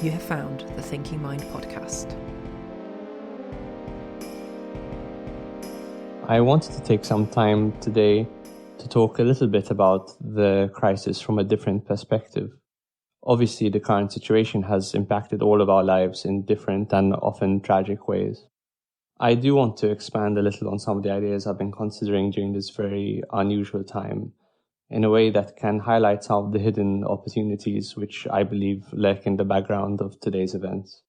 You have found the Thinking Mind podcast. I wanted to take some time today to talk a little bit about the crisis from a different perspective. Obviously, the current situation has impacted all of our lives in different and often tragic ways. I do want to expand a little on some of the ideas I've been considering during this very unusual time in a way that can highlight some of the hidden opportunities which I believe lurk in the background of today's events.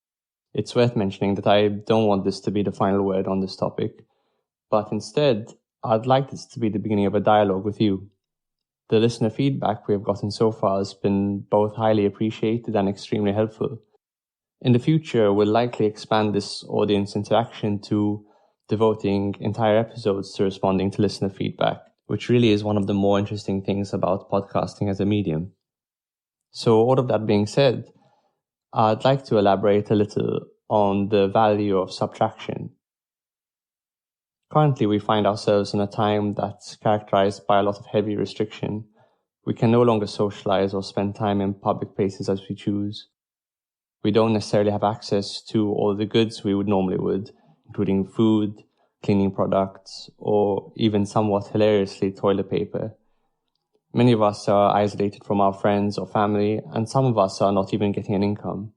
It's worth mentioning that I don't want this to be the final word on this topic, but instead, I'd like this to be the beginning of a dialogue with you. The listener feedback we have gotten so far has been both highly appreciated and extremely helpful. In the future, we'll likely expand this audience interaction to devoting entire episodes to responding to listener feedback, which really is one of the more interesting things about podcasting as a medium. So all of that being said, I'd like to elaborate a little on the value of subtraction. Currently, we find ourselves in a time that's characterized by a lot of heavy restriction. We can no longer socialize or spend time in public places as we choose. We don't necessarily have access to all the goods we normally would, including food, cleaning products, or even somewhat hilariously toilet paper. Many of us are isolated from our friends or family, and some of us are not even getting an income.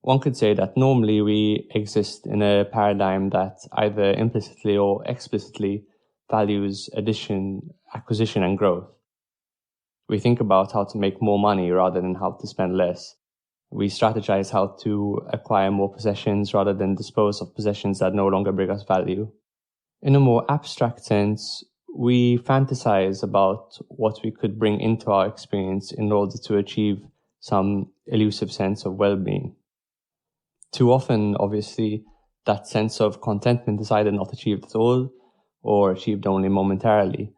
One could say that normally we exist in a paradigm that either implicitly or explicitly values addition, acquisition, and growth. We think about how to make more money rather than how to spend less. We strategize how to acquire more possessions rather than dispose of possessions that no longer bring us value. In a more abstract sense, we fantasize about what we could bring into our experience in order to achieve some elusive sense of well-being. Too often, obviously, that sense of contentment is either not achieved at all or achieved only momentarily,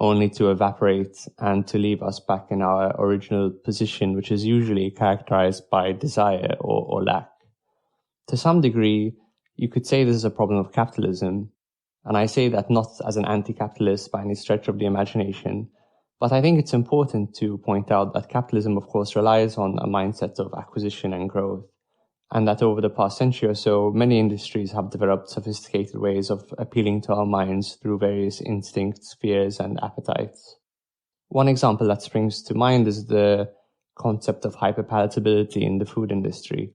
only to evaporate and to leave us back in our original position, which is usually characterized by desire or lack. To some degree, you could say this is a problem of capitalism, and I say that not as an anti-capitalist by any stretch of the imagination, but I think it's important to point out that capitalism, of course, relies on a mindset of acquisition and growth, and that over the past century or so, many industries have developed sophisticated ways of appealing to our minds through various instincts, fears, and appetites. One example that springs to mind is the concept of hyperpalatability in the food industry.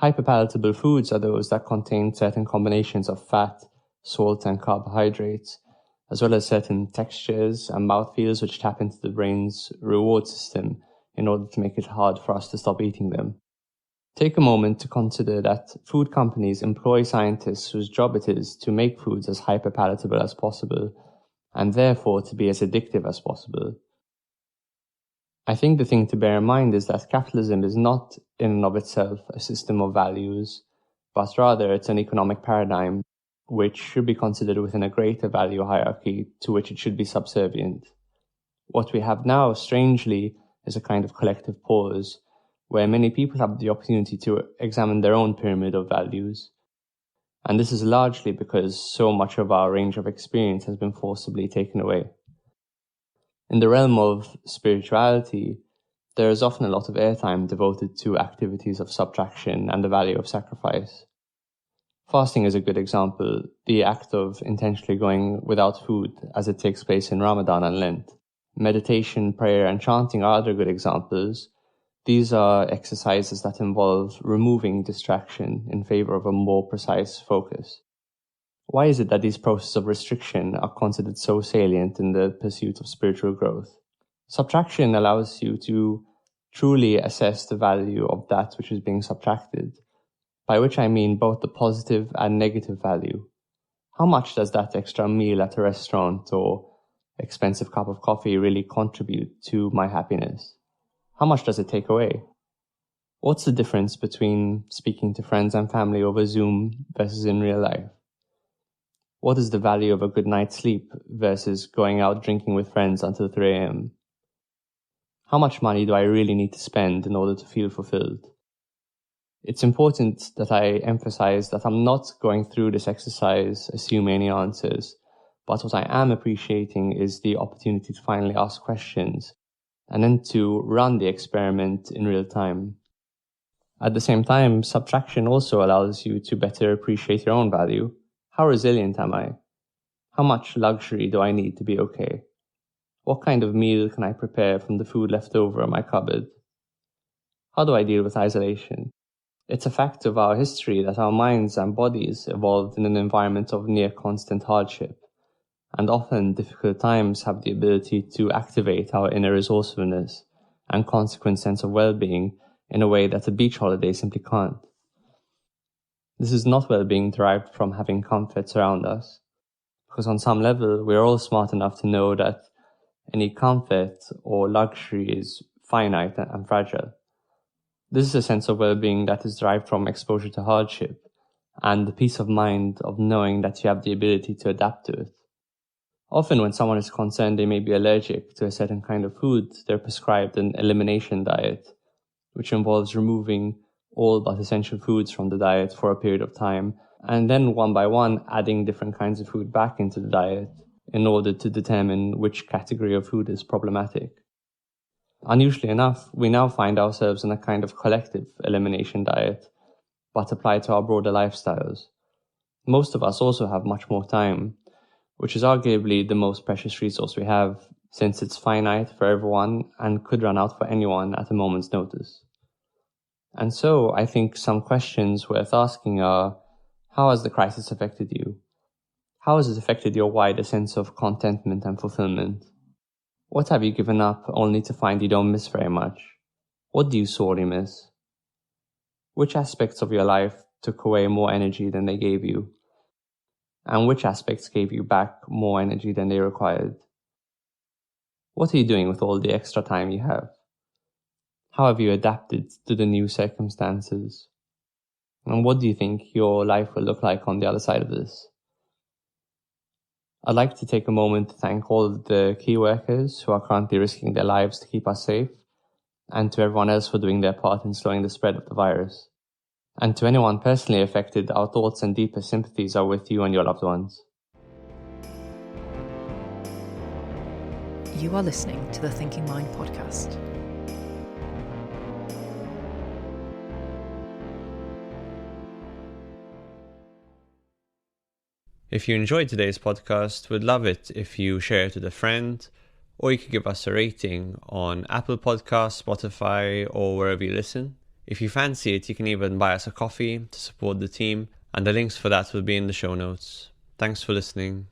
Hyperpalatable foods are those that contain certain combinations of fat, salt, and carbohydrates, as well as certain textures and mouthfeels which tap into the brain's reward system in order to make it hard for us to stop eating them. Take a moment to consider that food companies employ scientists whose job it is to make foods as hyperpalatable as possible, and therefore to be as addictive as possible. I think the thing to bear in mind is that capitalism is not in and of itself a system of values, but rather it's an economic paradigm which should be considered within a greater value hierarchy to which it should be subservient. What we have now, strangely, is a kind of collective pause, where many people have the opportunity to examine their own pyramid of values. And this is largely because so much of our range of experience has been forcibly taken away. In the realm of spirituality, there is often a lot of airtime devoted to activities of subtraction and the value of sacrifice. Fasting is a good example, the act of intentionally going without food as it takes place in Ramadan and Lent. Meditation, prayer, and chanting are other good examples. These are exercises that involve removing distraction in favor of a more precise focus. Why is it that these processes of restriction are considered so salient in the pursuit of spiritual growth? Subtraction allows you to truly assess the value of that which is being subtracted, by which I mean both the positive and negative value. How much does that extra meal at a restaurant or expensive cup of coffee really contribute to my happiness? How much does it take away? What's the difference between speaking to friends and family over Zoom versus in real life? What is the value of a good night's sleep versus going out drinking with friends until 3 a.m.? How much money do I really need to spend in order to feel fulfilled? It's important that I emphasize that I'm not going through this exercise assuming any answers, but what I am appreciating is the opportunity to finally ask questions and then to run the experiment in real time. At the same time, subtraction also allows you to better appreciate your own value. How resilient am I? How much luxury do I need to be okay? What kind of meal can I prepare from the food left over in my cupboard? How do I deal with isolation? It's a fact of our history that our minds and bodies evolved in an environment of near constant hardship, and often difficult times have the ability to activate our inner resourcefulness and consequent sense of well-being in a way that a beach holiday simply can't. This is not well-being derived from having comforts around us, because on some level we're all smart enough to know that any comfort or luxury is finite and fragile. This is a sense of well-being that is derived from exposure to hardship and the peace of mind of knowing that you have the ability to adapt to it. Often when someone is concerned they may be allergic to a certain kind of food, they're prescribed an elimination diet, which involves removing all but essential foods from the diet for a period of time, and then one by one adding different kinds of food back into the diet in order to determine which category of food is problematic. Unusually enough, we now find ourselves in a kind of collective elimination diet, but applied to our broader lifestyles. Most of us also have much more time, which is arguably the most precious resource we have, since it's finite for everyone and could run out for anyone at a moment's notice. And so I think some questions worth asking are, how has the crisis affected you? How has it affected your wider sense of contentment and fulfillment? What have you given up only to find you don't miss very much? What do you sorely miss? Which aspects of your life took away more energy than they gave you? And which aspects gave you back more energy than they required? What are you doing with all the extra time you have? How have you adapted to the new circumstances? And what do you think your life will look like on the other side of this? I'd like to take a moment to thank all the key workers who are currently risking their lives to keep us safe, and to everyone else for doing their part in slowing the spread of the virus. And to anyone personally affected, our thoughts and deepest sympathies are with you and your loved ones. You are listening to the Thinking Mind podcast. If you enjoyed today's podcast, we'd love it if you share it with a friend, or you could give us a rating on Apple Podcasts, Spotify, or wherever you listen. If you fancy it, you can even buy us a coffee to support the team, and the links for that will be in the show notes. Thanks for listening.